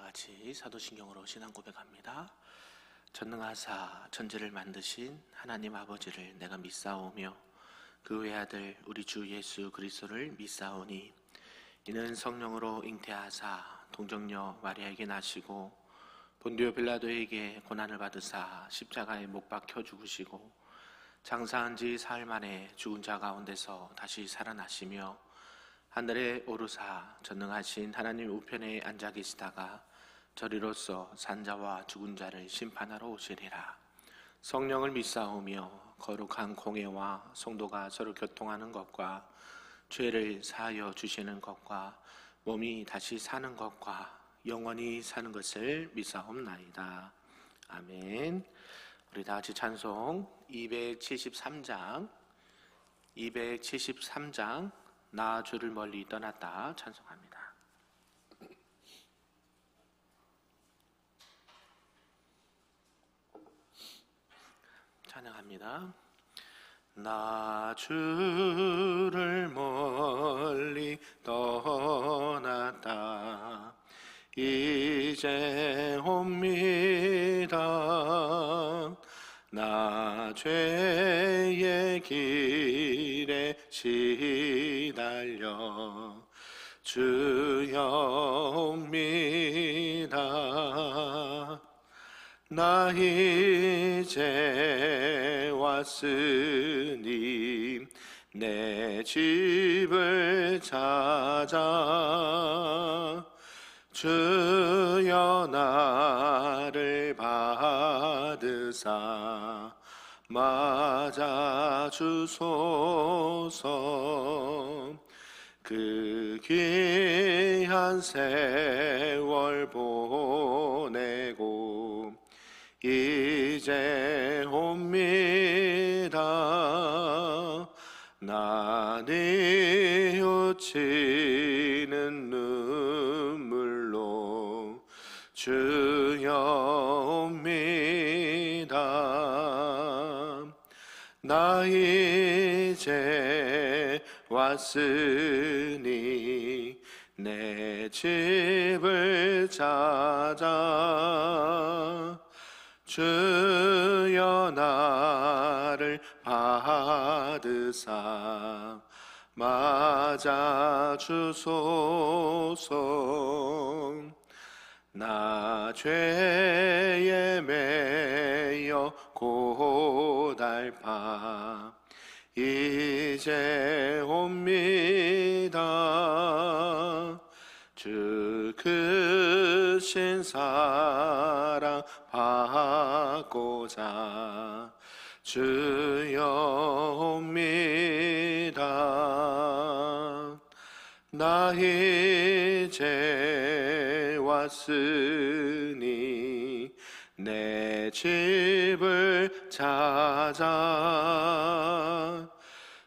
같이 사도신경으로 신앙 고백합니다. 전능하사 천지를 만드신 하나님 아버지를 내가 믿사오며 그 외아들 우리 주 예수 그리스도를 믿사오니 이는 성령으로 잉태하사 동정녀 마리아에게 나시고 본디오 빌라도에게 고난을 받으사 십자가에 못 박혀 죽으시고 장사한 지 사흘 만에 죽은 자 가운데서 다시 살아나시며 하늘에 오르사 전능하신 하나님 우편에 앉아 계시다가 저리로서 산자와 죽은 자를 심판하러 오시리라. 성령을 믿사오며 거룩한 공회와 성도가 서로 교통하는 것과 죄를 사하여 주시는 것과 몸이 다시 사는 것과 영원히 사는 것을 믿사옵나이다. 아멘. 우리 다 같이 찬송 273장 나 주를 멀리 떠났다 찬송합니다. 찬양합니다. 나 주를 멀리 떠났다 이제 옵니다. 나 죄의 길에 시달려 주여 옵니다. 나 이제 왔으니 내 집을 찾아 주여 나를 받으사 맞아주소서. 그 귀한 세월 보내고 이제 옵니다. 나 뉘우치는 눈물로 주여 옵니다. 나 이제 왔으니 내 집을 찾아 주여 나를 받으사 맞아주소서. 나 죄에 매여 고달파 이제 옵니다. 주 크신 사랑 받고자 주여 옵니다. 나 이제 왔으니 내 집을 찾아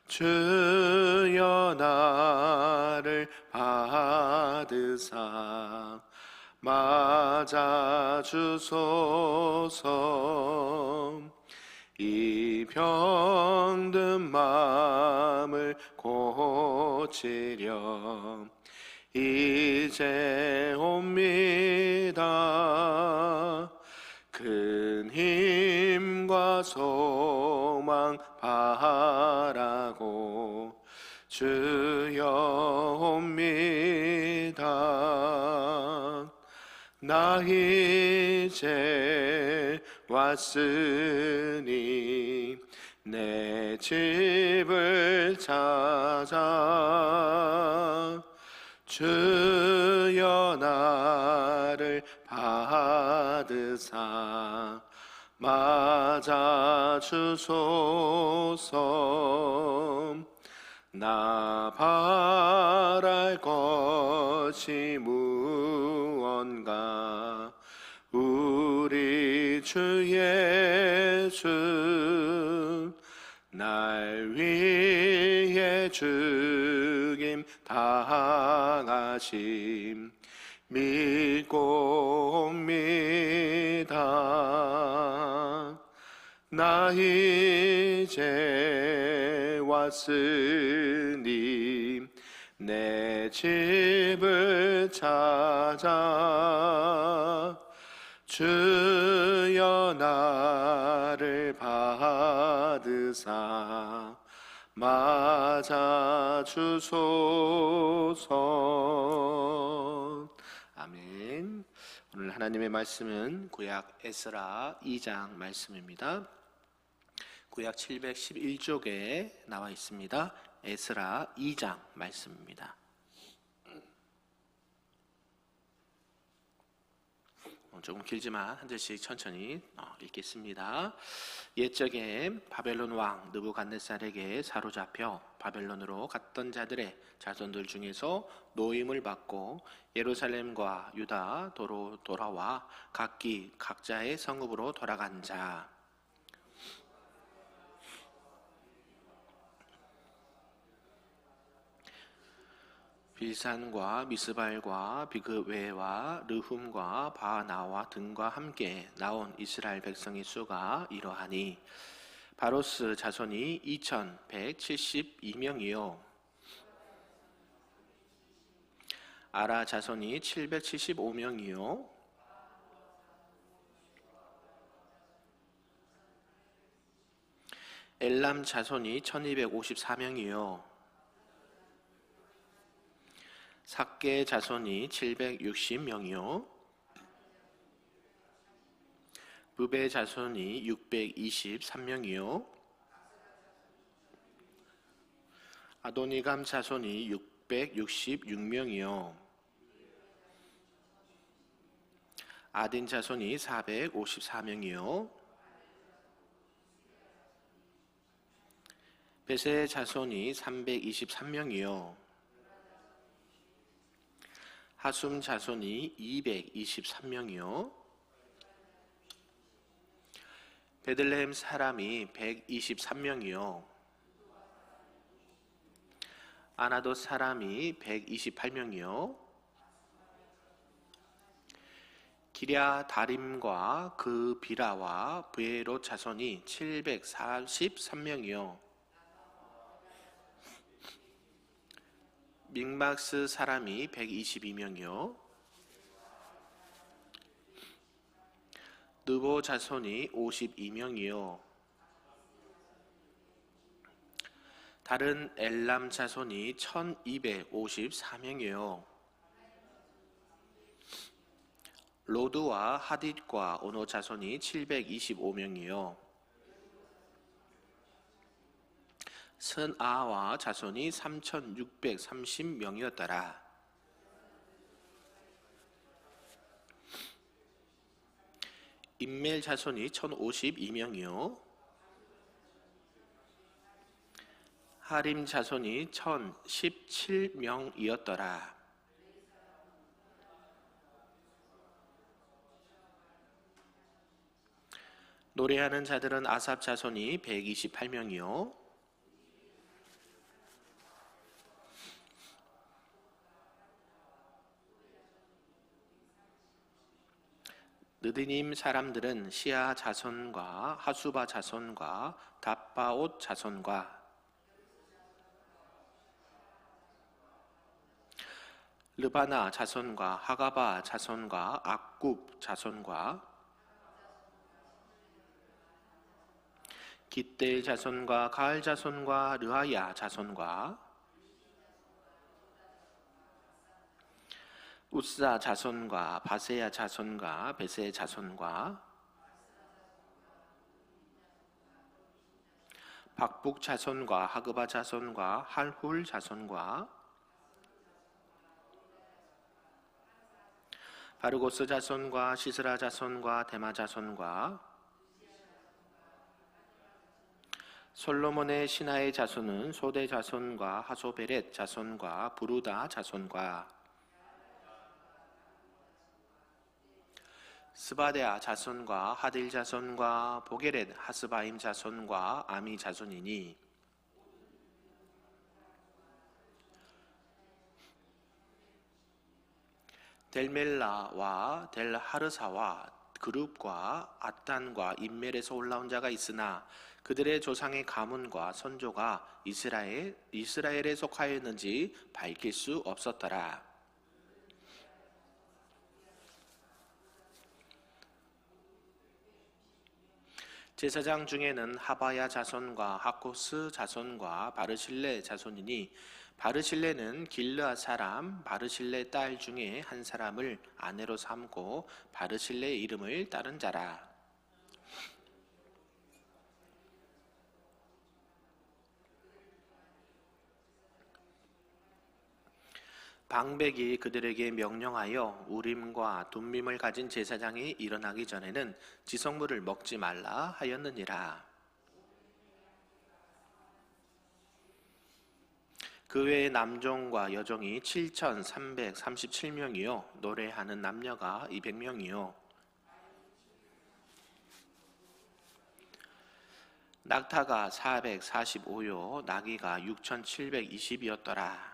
주여 나를 받으사 맞아주소서. 이 병든 마음을 고치려 이제 옵니다. 큰 힘과 소망 바라고 주여 옵니다. 나 이제 왔으니 내 집을 찾아 주여 나를 받으사 맞아주소서. 나 바랄 것이 무언가 우리 주 예수 날 위해 죽임 당하심 믿고 옵니다. 나 이제 왔으니 내 집을 찾아 주여 나를 받으사 맞아주소서. 아멘. 오늘 하나님의 말씀은 구약 에스라 2장 말씀입니다. 구약 711쪽에 나와 있습니다. 에스라 2장 말씀입니다. 조금 길지만 한 절씩 천천히 읽겠습니다. 옛적에 바벨론 왕 느부갓네살에게 사로잡혀 바벨론으로 갔던 자들의 자손들 중에서 노임을 받고 예루살렘과 유다 도로 돌아와 각기 각자의 성읍으로 돌아간 자, 빌산과 미스발과 비그웨와 르훔과 바나와 등과 함께 나온 이스라엘 백성의 수가 이러하니 바로스 자손이 2172명이요 아라 자손이 775명이요 엘람 자손이 1254명이요 삭게 자손이 760명이요 부베 자손이 623명이요 아도니감 자손이 666명이요 아딘 자손이 454명이요 베세 자손이 323명이요 하숨 자손이 223명이요 베들레헴 사람이 123명이요 아나돗 사람이 128명이요 기랴 다림과 그 비라와 브에롯 자손이 743명이요 믹막스 사람이 122명이요 느보 자손이 52명이요 다른 엘람 자손이 1254명이요 로드와 하딧과 오노 자손이 725명이요 선아와 자손이 3630명이었더라. 임멜 자손이 1052명이요 하림 자손이 1017명이었더라. 노래하는 자들은 아삽 자손이 128명이요 느디님 사람들은 시아 자손과 하수바 자손과 답바옷 자손과 르바나 자손과 하가바 자손과 악굽 자손과 깃델 자손과 가을 자손과 르하야 자손과 우사 자손과 바세야 자손과 베세 자손과 박북 자손과 하그바 자손과 할훌 자손과 바르고스 자손과 시스라 자손과 데마 자손과 솔로몬의 신하의 자손은 소대 자손과 하소베렛 자손과 부루다 자손과 스바데아 자손과 하딜 자손과 보게렛 하스바임 자손과 아미 자손이니 델멜라와 델하르사와 그룹과 앗단과 임멜에서 올라온 자가 있으나 그들의 조상의 가문과 선조가 이스라엘에 속하였는지 밝힐 수 없었더라. 제사장 중에는 하바야 자손과 하코스 자손과 바르실레 자손이니 바르실레는 길르앗 사람 바르실레 딸 중에 한 사람을 아내로 삼고 바르실레의 이름을 따른 자라. 방백이 그들에게 명령하여 우림과 둠밈을 가진 제사장이 일어나기 전에는 지성물을 먹지 말라 하였느니라. 그 외에 남종과 여종이 7,337명이요 노래하는 남녀가 200명이요 낙타가 445요 나귀가 6,720이었더라.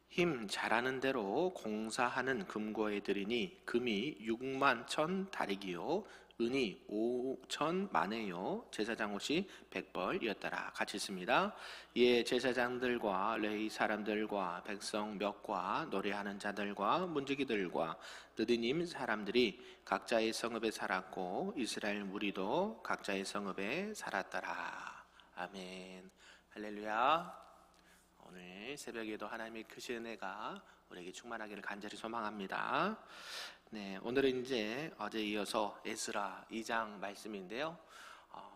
힘 잘하는 대로 공사하는 금고에들이니 금이 6만 천 다리기요 은이 5천 만회요 제사장 옷이 100벌이었더라. 같이 있습니다. 예, 제사장들과 레위 사람들과 백성 몇과 노래하는 자들과 문지기들과 느디님 사람들이 각자의 성읍에 살았고 이스라엘 무리도 각자의 성읍에 살았더라. 아멘. 할렐루야. 오늘 새벽에도 하나님의 크신 은혜가 우리에게 충만하기를 간절히 소망합니다. 네, 오늘은 이제 어제 이어서 에스라 2장 말씀인데요.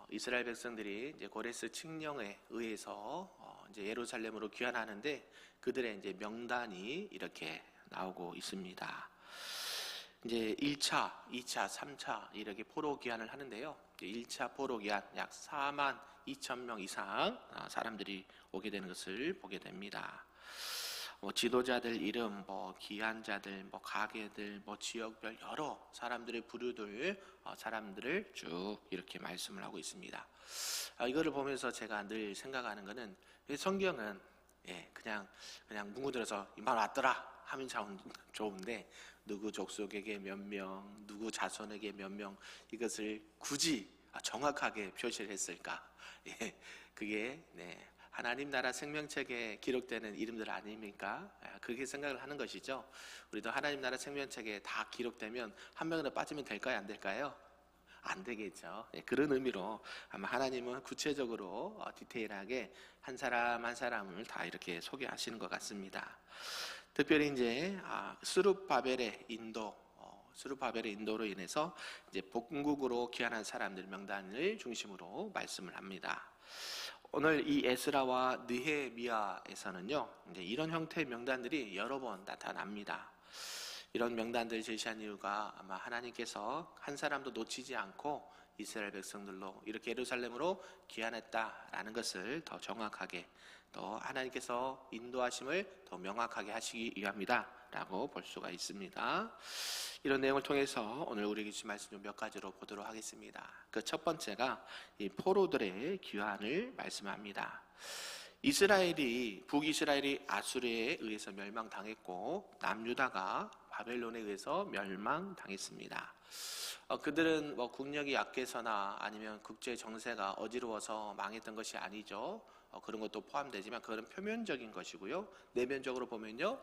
이스라엘 백성들이 이제 고레스 칙령에 의해서 이제 예루살렘으로 귀환하는데 그들의 이제 명단이 이렇게 나오고 있습니다. 이제 1차, 2차, 3차 이렇게 포로 귀환을 하는데요. 1차 포로 귀환 약 4만 2천 명 이상 사람들이 오게 되는 것을 보게 됩니다. 지도자들 이름, 기한자들, 가게들, 지역별 여러 사람들의 부류들, 사람들을 쭉 이렇게 말씀을 하고 있습니다. 이거를 보면서 제가 늘 생각하는 것은 성경은 그냥 뭉구들어서 이만 왔더라 하면 참 좋은데 누구 족속에게 몇 명, 누구 자손에게 몇 명 이것을 굳이 정확하게 표시를 했을까? 그게 하나님 나라 생명책에 기록되는 이름들 아닙니까? 그렇게 생각을 하는 것이죠. 우리도 하나님 나라 생명책에 다 기록되면 한 명이라도 빠지면 될까요? 안 될까요? 안 되겠죠. 그런 의미로 아마 하나님은 구체적으로 디테일하게 한 사람 한 사람을 다 이렇게 소개하시는 것 같습니다. 특별히 이제 스룹바벨의 인도로 인해서 이제 본국으로 귀환한 사람들 명단을 중심으로 말씀을 합니다. 오늘 이 에스라와 느헤미야에서는요, 이제 이런 형태의 명단들이 여러 번 나타납니다. 이런 명단들을 제시한 이유가 아마 하나님께서 한 사람도 놓치지 않고 이스라엘 백성들로 이렇게 예루살렘으로 귀환했다라는 것을 더 정확하게 또 하나님께서 인도하심을 더 명확하게 하시기 위함이다 라고 볼 수가 있습니다. 이런 내용을 통해서 오늘 우리에게 주신 말씀 좀 몇 가지로 보도록 하겠습니다. 그 첫 번째가 이 포로들의 귀환을 말씀합니다. 북이스라엘이 아수르에 의해서 멸망당했고 남유다가 바벨론에 의해서 멸망당했습니다. 그들은 국력이 약해서나 아니면 국제 정세가 어지러워서 망했던 것이 아니죠. 그런 것도 포함되지만 그건 표면적인 것이고요. 내면적으로 보면요,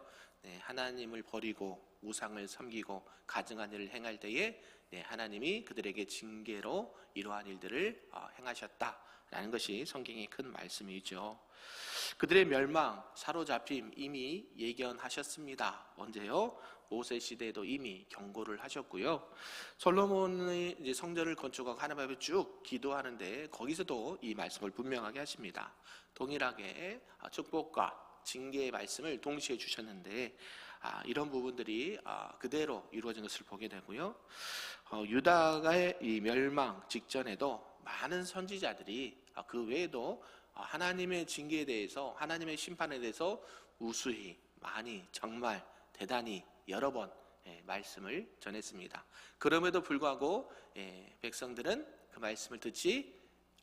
하나님을 버리고 우상을 섬기고 가증한 일을 행할 때에 하나님이 그들에게 징계로 이러한 일들을 행하셨다라는 것이 성경의 큰 말씀이죠. 그들의 멸망, 사로잡힘 이미 예견하셨습니다. 언제요? 모세 시대에도 이미 경고를 하셨고요. 솔로몬이 이제 성전을 건축하고 하나님 앞에 쭉 기도하는데 거기서도 이 말씀을 분명하게 하십니다. 동일하게 축복과 징계의 말씀을 동시에 주셨는데 이런 부분들이 그대로 이루어진 것을 보게 되고요. 유다의 이 멸망 직전에도 많은 선지자들이 그 외에도 하나님의 징계에 대해서 하나님의 심판에 대해서 우수히 많이 정말 대단히 여러 번 말씀을 전했습니다. 그럼에도 불구하고 백성들은 그 말씀을 듣지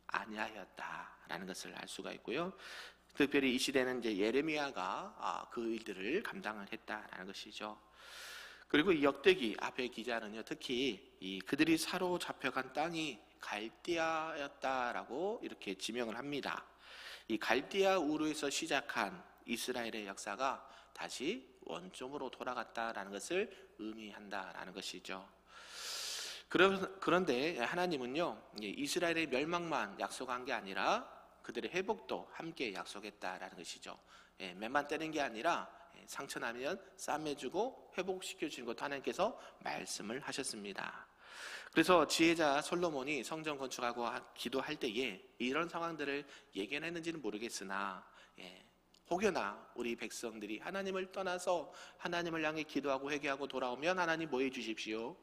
아니하였다라는 것을 알 수가 있고요. 특별히 이 시대는 이제 예레미야가 그 일들을 감당을 했다라는 것이죠. 그리고 이 역대기 앞에 기자는요, 특히 그들이 사로잡혀간 땅이 갈대아였다라고 이렇게 지명을 합니다. 이 갈대아 우르에서 시작한 이스라엘의 역사가 다시 원점으로 돌아갔다라는 것을 의미한다라는 것이죠. 그런데 하나님은요, 이스라엘의 멸망만 약속한 게 아니라 그들의 회복도 함께 약속했다라는 것이죠. 맨만 때는 게 아니라 상처 나면 싸매주고 회복시켜주는 것도 하나님께서 말씀을 하셨습니다. 그래서 지혜자 솔로몬이 성전 건축하고 기도할 때에 이런 상황들을 예견했는지는 모르겠으나 혹여나 우리 백성들이 하나님을 떠나서 하나님을 향해 기도하고 회개하고 돌아오면 하나님 뭐 해주십시오?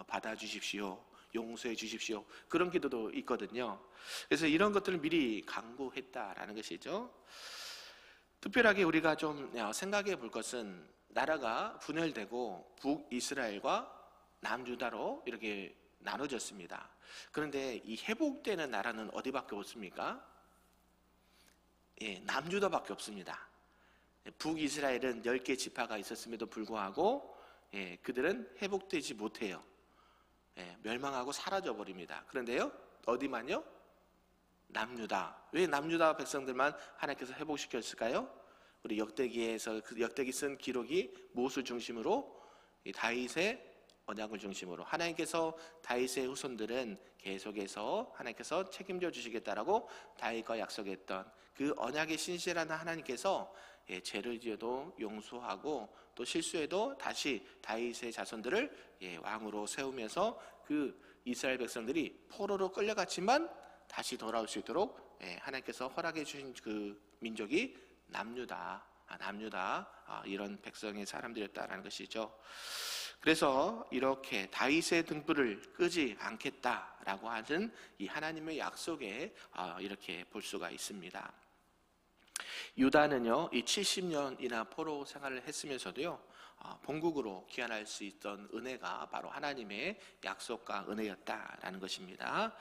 받아주십시오. 용서해 주십시오. 그런 기도도 있거든요. 그래서 이런 것들을 미리 간구했다라는 것이죠. 특별하게 우리가 좀 생각해 볼 것은 나라가 분열되고 북이스라엘과 남유다로 이렇게 나눠졌습니다. 그런데 이 회복되는 나라는 어디밖에 없습니까? 남유다밖에 없습니다. 북이스라엘은 10개 지파가 있었음에도 불구하고 그들은 회복되지 못해요. 멸망하고 사라져 버립니다. 그런데요, 어디만요? 남유다. 왜 남유다 백성들만 하나님께서 회복시켰을까요? 우리 역대기에서 역대기 쓴 기록이 무엇을 중심으로? 이 다윗의 언약을 중심으로 하나님께서 다윗의 후손들은 계속해서 하나님께서 책임져 주시겠다라고 다윗과 약속했던 그 언약의 신실한 하나님께서 죄를 지어도 용서하고 또 실수해도 다시 다윗의 자손들을 왕으로 세우면서 그 이스라엘 백성들이 포로로 끌려갔지만 다시 돌아올 수 있도록 하나님께서 허락해 주신 그 민족이 남유다 이런 백성의 사람들이었다라는 것이죠. 그래서 이렇게 다윗의 등불을 끄지 않겠다라고 하는 이 하나님의 약속에 이렇게 볼 수가 있습니다. 유다는요, 이 70년이나 포로 생활을 했으면서도요, 본국으로 귀환할 수 있던 은혜가 바로 하나님의 약속과 은혜였다라는 것입니다.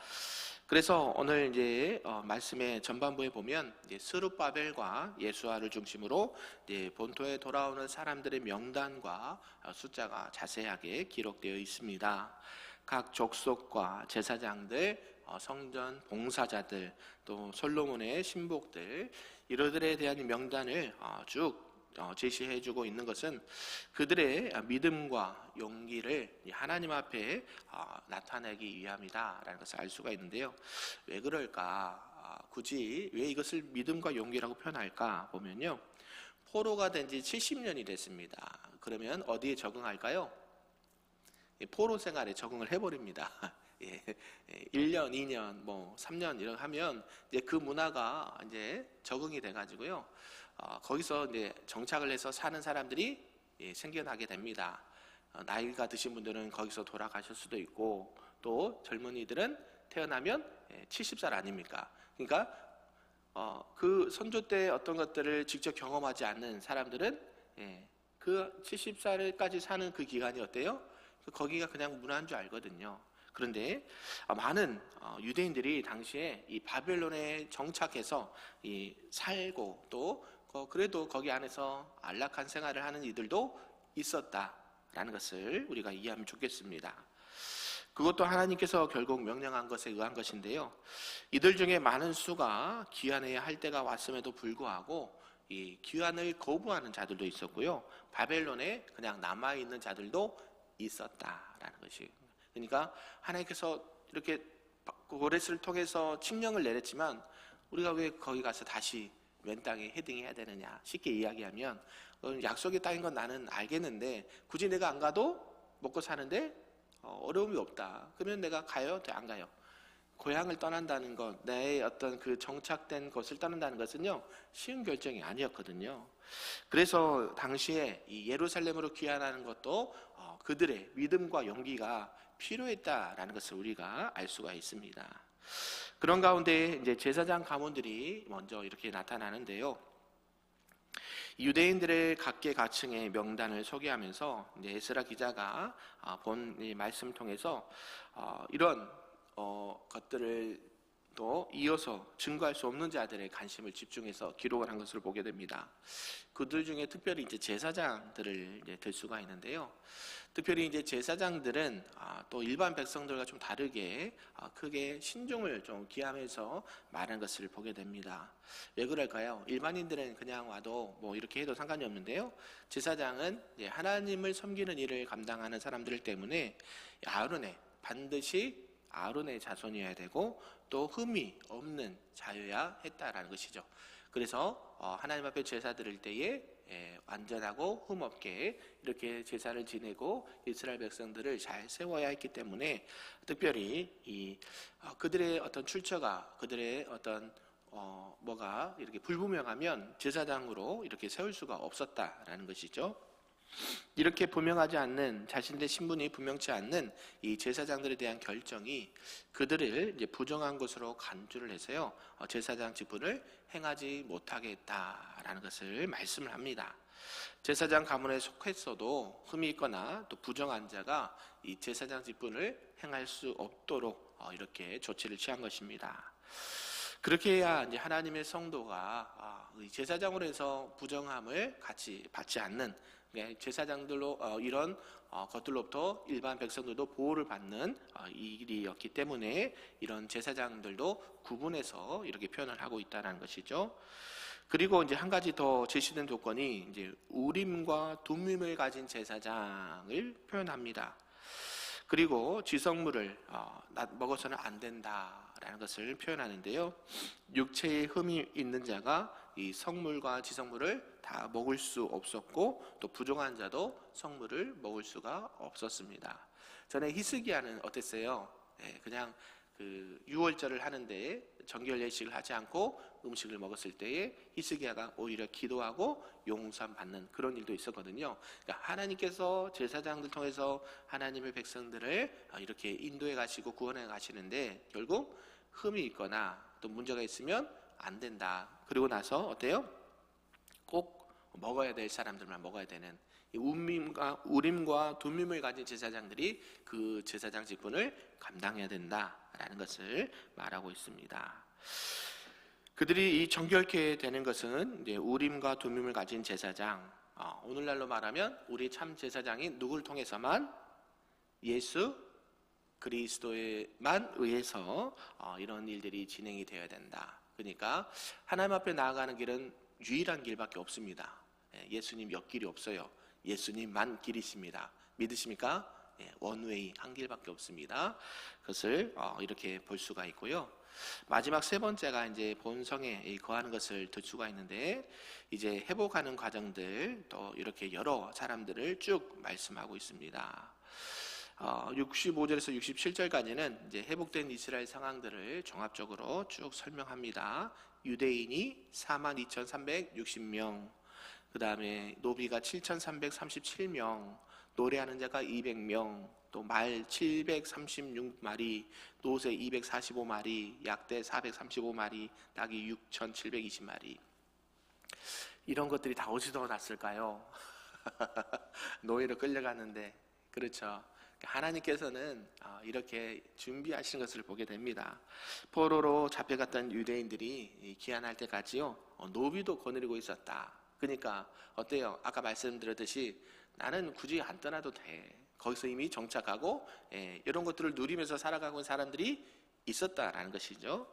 그래서 오늘 이제 말씀의 전반부에 보면 이제 스룹바벨과 예수아를 중심으로 이제 본토에 돌아오는 사람들의 명단과 숫자가 자세하게 기록되어 있습니다. 각 족속과 제사장들, 성전 봉사자들, 또 솔로몬의 신복들 이들에 대한 명단을 쭉 제시해주고 있는 것은 그들의 믿음과 용기를 하나님 앞에 나타내기 위함이다라는 것을 알 수가 있는데요. 왜 그럴까? 굳이 왜 이것을 믿음과 용기라고 표현할까 보면요, 포로가 된 지 70년이 됐습니다. 그러면 어디에 적응할까요? 포로 생활에 적응을 해버립니다. 1년, 2년, 뭐 3년 이렇게 하면 이제 그 문화가 이제 적응이 돼가지고요. 거기서 이제 정착을 해서 사는 사람들이 생겨나게 됩니다. 나이가 드신 분들은 거기서 돌아가실 수도 있고, 또 젊은이들은 태어나면 70살 아닙니까? 그러니까 그 선조 때 어떤 것들을 직접 경험하지 않는 사람들은 그 70살까지 사는 그 기간이 어때요? 거기가 그냥 문화인 줄 알거든요. 그런데 많은 유대인들이 당시에 이 바벨론에 정착해서 살고 또 그래도 거기 안에서 안락한 생활을 하는 이들도 있었다라는 것을 우리가 이해하면 좋겠습니다. 그것도 하나님께서 결국 명령한 것에 의한 것인데요. 이들 중에 많은 수가 귀환해야 할 때가 왔음에도 불구하고 이 귀환을 거부하는 자들도 있었고요. 바벨론에 그냥 남아있는 자들도 있었다라는 것이. 그러니까 하나님께서 이렇게 고레스를 통해서 칙령을 내렸지만 우리가 왜 거기 가서 다시 맨 땅에 헤딩해야 되느냐, 쉽게 이야기하면 약속의 땅인 건 나는 알겠는데 굳이 내가 안 가도 먹고 사는데 어려움이 없다. 그러면 내가 가요? 안 가요? 고향을 떠난다는 것, 내 어떤 그 정착된 곳을 떠난다는 것은요, 쉬운 결정이 아니었거든요. 그래서 당시에 이 예루살렘으로 귀환하는 것도 그들의 믿음과 용기가 필요했다라는 것을 우리가 알 수가 있습니다. 그런 가운데 이제 제사장 가문들이 먼저 이렇게 나타나는데요. 유대인들의 각계각층의 명단을 소개하면서 이제 에스라 기자가 본 이 말씀 통해서 이런 것들을 또 이어서 증거할 수 없는 자들의 관심을 집중해서 기록을 한 것을 보게 됩니다. 그들 중에 특별히 이제 제사장들을 이제 들 수가 있는데요. 특별히 이제 제사장들은 또 일반 백성들과 좀 다르게 크게 신중을 좀 기하면서 말한 것을 보게 됩니다. 왜 그럴까요? 일반인들은 그냥 와도 뭐 이렇게 해도 상관이 없는데요. 제사장은 이제 하나님을 섬기는 일을 감당하는 사람들 때문에 아론의 반드시 아론의 자손이어야 되고 또 흠이 없는 자여야 했다라는 것이죠. 그래서 하나님 앞에 제사 드릴 때에 완전하고 흠 없게 이렇게 제사를 지내고 이스라엘 백성들을 잘 세워야 했기 때문에 특별히 그들의 어떤 출처가 그들의 어떤 뭐가 이렇게 불분명하면 제사장으로 이렇게 세울 수가 없었다라는 것이죠. 이렇게 분명하지 않는 자신의 신분이 분명치 않는 이 제사장들에 대한 결정이 그들을 이제 부정한 것으로 간주를 해서요 제사장 직분을 행하지 못하게 했다라는 것을 말씀을 합니다. 제사장 가문에 속했어도 흠이 있거나 또 부정한 자가 이 제사장 직분을 행할 수 없도록 이렇게 조치를 취한 것입니다. 그렇게 해야 이제 하나님의 성도가 제사장으로 해서 부정함을 같이 받지 않는 제사장들로 이런 것들로부터 일반 백성들도 보호를 받는 일이었기 때문에 이런 제사장들도 구분해서 이렇게 표현을 하고 있다는 것이죠. 그리고 이제 한 가지 더 제시된 조건이 이제 우림과 둠밈을 가진 제사장을 표현합니다. 그리고 지성물을 먹어서는 안 된다라는 것을 표현하는데요. 육체에 흠이 있는 자가 이 성물과 지성물을 다 먹을 수 없었고 또 부정한 자도 성물을 먹을 수가 없었습니다. 전에 히스기야는 어땠어요? 그냥 그 유월절을 하는데 정결 예식을 하지 않고 음식을 먹었을 때에 히스기야가 오히려 기도하고 용서함 받는 그런 일도 있었거든요. 그러니까 하나님께서 제사장들 통해서 하나님의 백성들을 이렇게 인도해 가시고 구원해 가시는데 결국 흠이 있거나 또 문제가 있으면 안 된다. 그리고 나서 어때요? 꼭 먹어야 될 사람들만 먹어야 되는 우림과 둠밈을 가진 제사장들이 그 제사장 직분을 감당해야 된다라는 것을 말하고 있습니다. 그들이 이 정결케 되는 것은 이제 우림과 둠밈을 가진 제사장, 오늘날로 말하면 우리 참 제사장이 누굴 통해서만 예수 그리스도에만 의해서 이런 일들이 진행이 되어야 된다. 그러니까 하나님 앞에 나아가는 길은 유일한 길밖에 없습니다. 예수님 옆길이 없어요. 예수님만 길이십니다. 믿으십니까? 원웨이 한 길밖에 없습니다. 그것을 이렇게 볼 수가 있고요. 마지막 세 번째가 이제 본성에 거하는 것을 들 수가 있는데 이제 회복하는 과정들 또 이렇게 여러 사람들을 쭉 말씀하고 있습니다. 65절에서 67절까지는 이제 회복된 이스라엘 상황들을 종합적으로 쭉 설명합니다. 유대인이 42,360명, 그 다음에 노비가 7,337명, 노래하는 자가 200명, 또 말 736마리, 노새 245마리, 약대 435마리, 낙이 6,720마리. 이런 것들이 다 어디서 났을까요? 노예로 끌려가는데, 그렇죠. 하나님께서는 이렇게 준비하신 것을 보게 됩니다. 포로로 잡혀갔던 유대인들이 귀환할 때까지요 노비도 거느리고 있었다. 그러니까 어때요? 아까 말씀드렸듯이 나는 굳이 안 떠나도 돼. 거기서 이미 정착하고 이런 것들을 누리면서 살아가고 있는 사람들이 있었다라는 것이죠.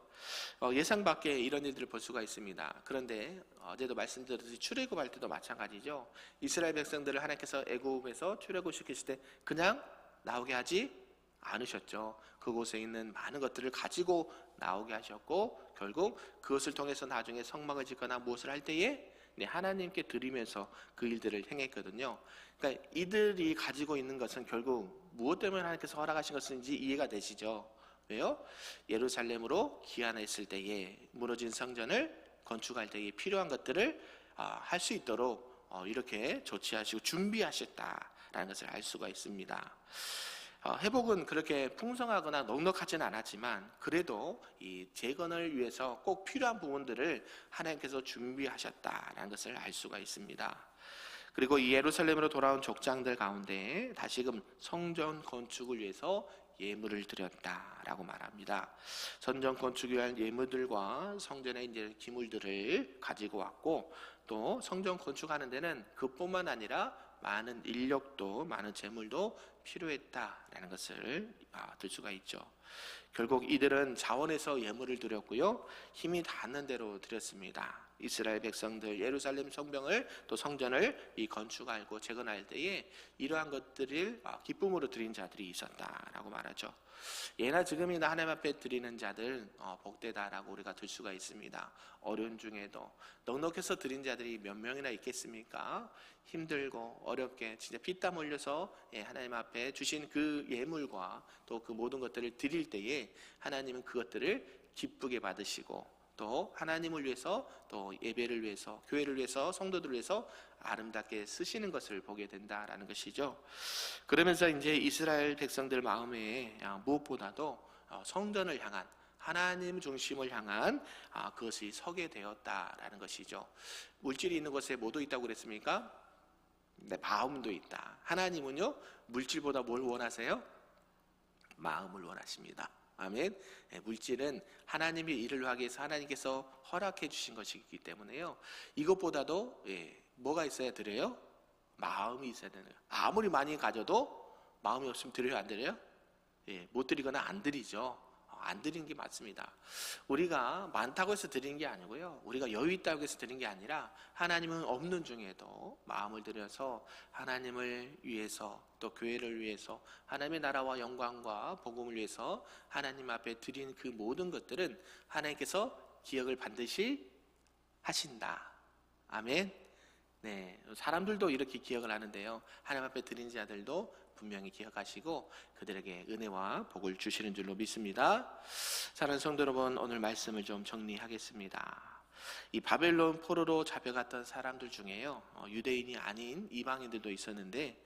예상 밖에 이런 일들을 볼 수가 있습니다. 그런데 어제도 말씀드렸듯이 출애굽할 때도 마찬가지죠. 이스라엘 백성들을 하나님께서 애굽에서 출애굽시키실 때 그냥 나오게 하지 않으셨죠. 그곳에 있는 많은 것들을 가지고 나오게 하셨고 결국 그것을 통해서 나중에 성막을 짓거나 무엇을 할 때에 하나님께 드리면서 그 일들을 행했거든요. 그러니까 이들이 가지고 있는 것은 결국 무엇 때문에 하나님께서 허락하신 것인지 이해가 되시죠? 왜요? 예루살렘으로 귀환했을 때에 무너진 성전을 건축할 때에 필요한 것들을 할 수 있도록 이렇게 조치하시고 준비하셨다라는 것을 알 수가 있습니다. 회복은 그렇게 풍성하거나 넉넉하지는 않았지만 그래도 이 재건을 위해서 꼭 필요한 부분들을 하나님께서 준비하셨다라는 것을 알 수가 있습니다. 그리고 이 예루살렘으로 돌아온 족장들 가운데 다시금 성전 건축을 위해서 예물을 드렸다라고 말합니다. 성전 건축을 위한 예물들과 성전의 이제 기물들을 가지고 왔고, 또 성전 건축하는 데는 그뿐만 아니라 많은 인력도 많은 재물도 필요했다라는 것을 들 수가 있죠. 결국 이들은 자원에서 예물을 드렸고요, 힘이 닿는 대로 드렸습니다. 이스라엘 백성들 예루살렘 성벽을 또 성전을 건축하고 재건할 때에 이러한 것들을 기쁨으로 드린 자들이 있었다라고 말하죠. 예나 지금이나 하나님 앞에 드리는 자들 복되다라고 우리가 들 수가 있습니다. 어려운 중에도 넉넉해서 드린 자들이 몇 명이나 있겠습니까? 힘들고 어렵게 진짜 피땀 흘려서 하나님 앞에 주신 그 예물과 또 그 모든 것들을 드릴 때에 하나님은 그것들을 기쁘게 받으시고, 또 하나님을 위해서, 또 예배를 위해서, 교회를 위해서, 성도들을 위해서 아름답게 쓰시는 것을 보게 된다라는 것이죠. 그러면서 이제 이스라엘 백성들 마음에 무엇보다도 성전을 향한, 하나님 중심을 향한 그것이 서게 되었다라는 것이죠. 물질이 있는 곳에 뭐도 있다고 그랬습니까? 네, 마음도 있다. 하나님은요, 물질보다 뭘 원하세요? 마음을 원하십니다. 아멘. 물질은 하나님의 일을 하기 위해서 하나님께서 허락해 주신 것이기 때문에요, 이것보다도 뭐가 있어야 드려요? 마음이 있어야 되는 거예요. 아무리 많이 가져도 마음이 없으면 드려요, 안 드려요? 못 드리거나 안 드리죠. 안 드리는 게 맞습니다. 우리가 많다고 해서 드리는 게 아니고요, 우리가 여유 있다고 해서 드리는 게 아니라, 하나님은 없는 중에도 마음을 들여서 하나님을 위해서, 또 교회를 위해서, 하나님의 나라와 영광과 복음을 위해서 하나님 앞에 드린 그 모든 것들은 하나님께서 기억을 반드시 하신다. 아멘. 네, 사람들도 이렇게 기억을 하는데요, 하나님 앞에 드린 자들도 분명히 기억하시고 그들에게 은혜와 복을 주시는 줄로 믿습니다. 사랑하는 성도 여러분, 오늘 말씀을 좀 정리하겠습니다. 이 바벨론 포로로 잡혀갔던 사람들 중에요, 유대인이 아닌 이방인들도 있었는데,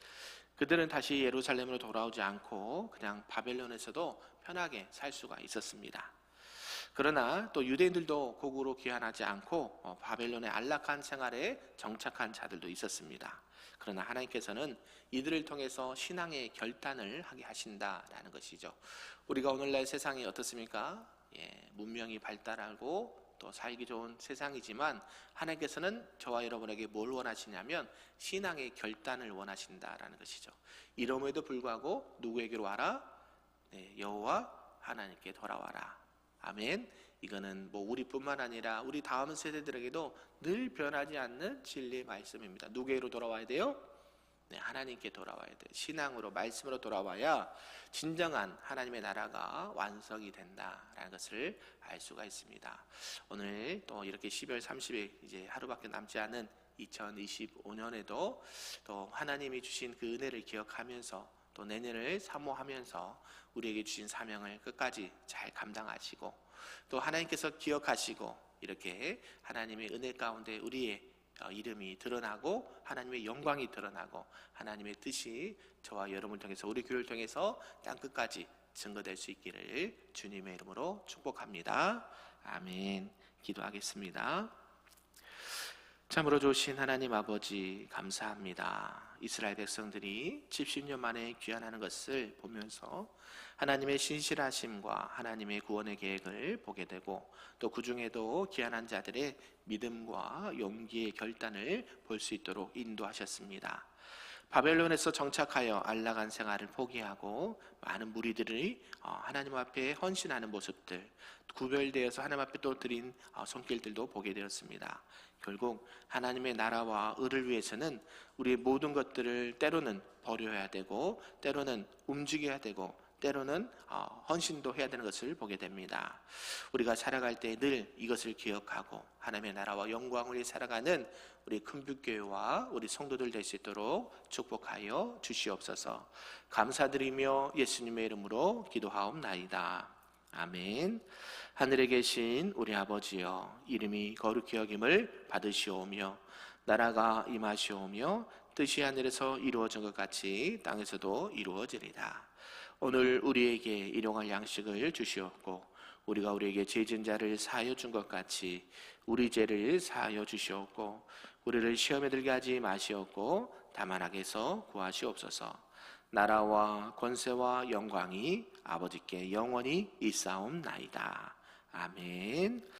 그들은 다시 예루살렘으로 돌아오지 않고 그냥 바벨론에서도 편하게 살 수가 있었습니다. 그러나 또 유대인들도 고국으로 귀환하지 않고 바벨론의 안락한 생활에 정착한 자들도 있었습니다. 그러나 하나님께서는 이들을 통해서 신앙의 결단을 하게 하신다라는 것이죠. 우리가 오늘날 세상이 어떻습니까? 문명이 발달하고 또 살기 좋은 세상이지만, 하나님께서는 저와 여러분에게 뭘 원하시냐면 신앙의 결단을 원하신다라는 것이죠. 이름에도 불구하고 누구에게로 와라? 여호와 하나님께 돌아와라. 아멘. 이거는 우리뿐만 아니라 우리 다음 세대들에게도 늘 변하지 않는 진리의 말씀입니다. 누구에게로 돌아와야 돼요? 하나님께 돌아와야 돼요. 신앙으로, 말씀으로 돌아와야 진정한 하나님의 나라가 완성이 된다라는 것을 알 수가 있습니다. 오늘 또 이렇게 12월 30일 이제 하루밖에 남지 않은 2025년에도 또 하나님이 주신 그 은혜를 기억하면서, 또 내년을 사모하면서 우리에게 주신 사명을 끝까지 잘 감당하시고, 또 하나님께서 기억하시고 이렇게 하나님의 은혜 가운데 우리의 이름이 드러나고 하나님의 영광이 드러나고 하나님의 뜻이 저와 여러분을 통해서, 우리 교회를 통해서 땅끝까지 증거될 수 있기를 주님의 이름으로 축복합니다. 아멘. 기도하겠습니다. 참으로 좋으신 하나님 아버지, 감사합니다. 이스라엘 백성들이 70년 만에 귀환하는 것을 보면서 하나님의 신실하심과 하나님의 구원의 계획을 보게 되고, 또 그 중에도 귀환한 자들의 믿음과 용기의 결단을 볼 수 있도록 인도하셨습니다. 바벨론에서 정착하여 안락한 생활을 포기하고 많은 무리들이 하나님 앞에 헌신하는 모습들, 구별되어서 하나님 앞에 또 드린 손길들도 보게 되었습니다. 결국 하나님의 나라와 의를 위해서는 우리의 모든 것들을 때로는 버려야 되고, 때로는 움직여야 되고, 때로는 헌신도 해야 되는 것을 보게 됩니다. 우리가 살아갈 때 늘 이것을 기억하고 하나님의 나라와 영광을 위해 살아가는 우리 큰빛교회와 우리 성도들 될 수 있도록 축복하여 주시옵소서. 감사드리며 예수님의 이름으로 기도하옵나이다. 아멘. 하늘에 계신 우리 아버지여, 이름이 거룩히 여김을 받으시오며 나라가 임하시오며 뜻이 하늘에서 이루어진 것 같이 땅에서도 이루어지리다. 오늘 우리에게 일용할 양식을 주시옵고, 우리가 우리에게 죄진 자를 사하여 준 것 같이 우리 죄를 사하여 주시옵고, 우리를 시험에 들게 하지 마시옵고 다만 악에서 구하시옵소서. 나라와 권세와 영광이 아버지께 영원히 있사옵나이다. 아멘.